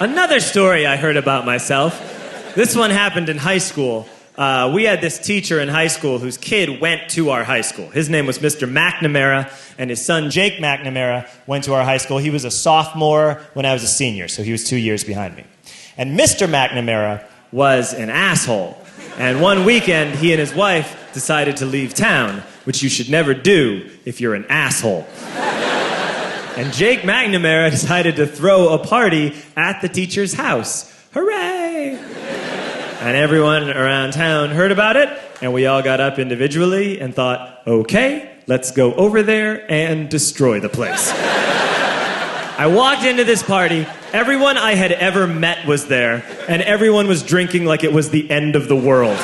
Another story I heard about myself. This one happened in high school. We had this teacher in high school whose kid went to our high school. His name was Mr. McNamara, and his son Jake McNamara went to our high school. He was a sophomore when I was a senior, so he was 2 years behind me. And Mr. McNamara was an asshole. And one weekend, he and his wife decided to leave town, which you should never do if you're an asshole. And Jake McNamara decided to throw a party at the teacher's house. Hooray! And everyone around town heard about it, and we all got up individually and thought, okay, let's go over there and destroy the place. I walked into this party, everyone I had ever met was there, and everyone was drinking like it was the end of the world.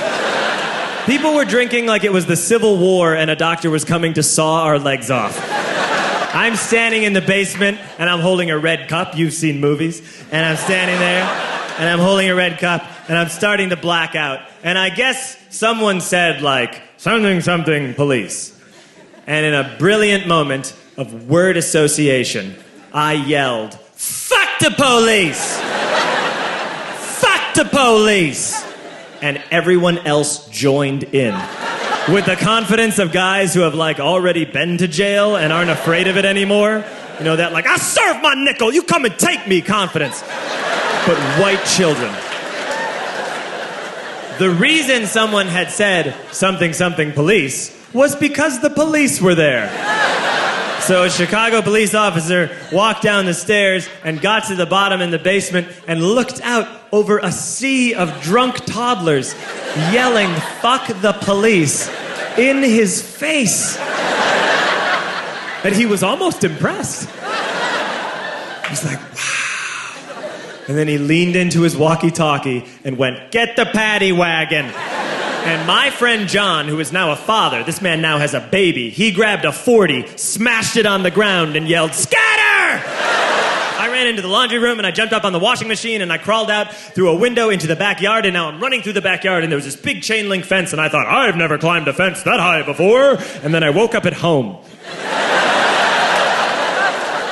People were drinking like it was the Civil War and a doctor was coming to saw our legs off. I'm standing in the basement, and I'm holding a red cup. You've seen movies. And I'm standing there, and I'm holding a red cup, and I'm starting to black out. And I guess someone said, like, something, something, police. And in a brilliant moment of word association, I yelled, fuck the police! Fuck the police! And everyone else joined in. With the confidence of guys who have, like, already been to jail and aren't afraid of it anymore. You know, that, like, I serve my nickel, you come and take me confidence. But white children. The reason someone had said something, something, police was because the police were there. So a Chicago police officer walked down the stairs and got to the bottom in the basement and looked out over a sea of drunk toddlers yelling, fuck the police, in his face. And he was almost impressed. He was like, wow. And then he leaned into his walkie-talkie and went, get the paddy wagon. And my friend John, who is now a father, this man now has a baby, he grabbed a 40, smashed it on the ground, and yelled, scatter! I ran into the laundry room, and I jumped up on the washing machine, and I crawled out through a window into the backyard, and now I'm running through the backyard, and there was this big chain link fence, and I thought, I've never climbed a fence that high before. And then I woke up at home.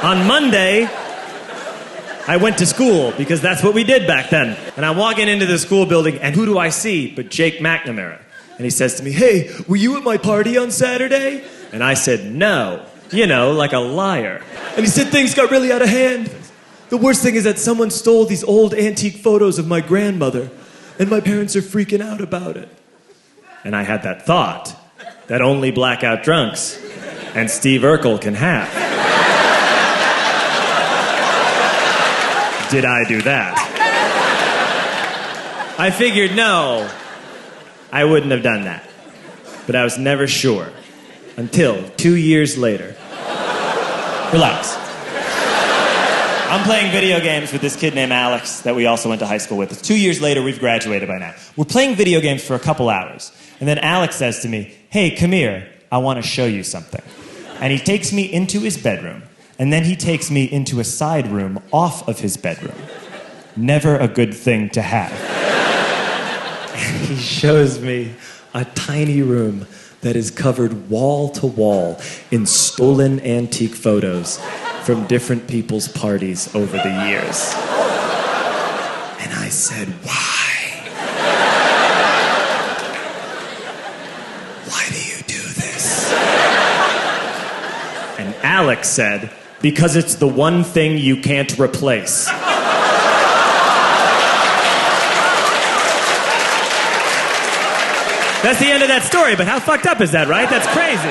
On Monday, I went to school, because that's what we did back then. And I'm walking into the school building, and who do I see but Jake McNamara? And he says to me, hey, were you at my party on Saturday? And I said, no. You know, like a liar. And he said, things got really out of hand. The worst thing is that someone stole these old antique photos of my grandmother, and my parents are freaking out about it. And I had that thought that only blackout drunks and Steve Urkel can have. Did I do that? I figured, no, I wouldn't have done that. But I was never sure. Until 2 years later. Relax. I'm playing video games with this kid named Alex that we also went to high school with. 2 years later, we've graduated by now. We're playing video games for a couple hours. And then Alex says to me, hey, come here, I want to show you something. And he takes me into his bedroom. And then he takes me into a side room off of his bedroom. Never a good thing to have. And he shows me a tiny room that is covered wall to wall in stolen antique photos from different people's parties over the years. And I said, why? Why do you do this? And Alex said, because it's the one thing you can't replace. That's the end of that story, but how fucked up is that, right? That's crazy.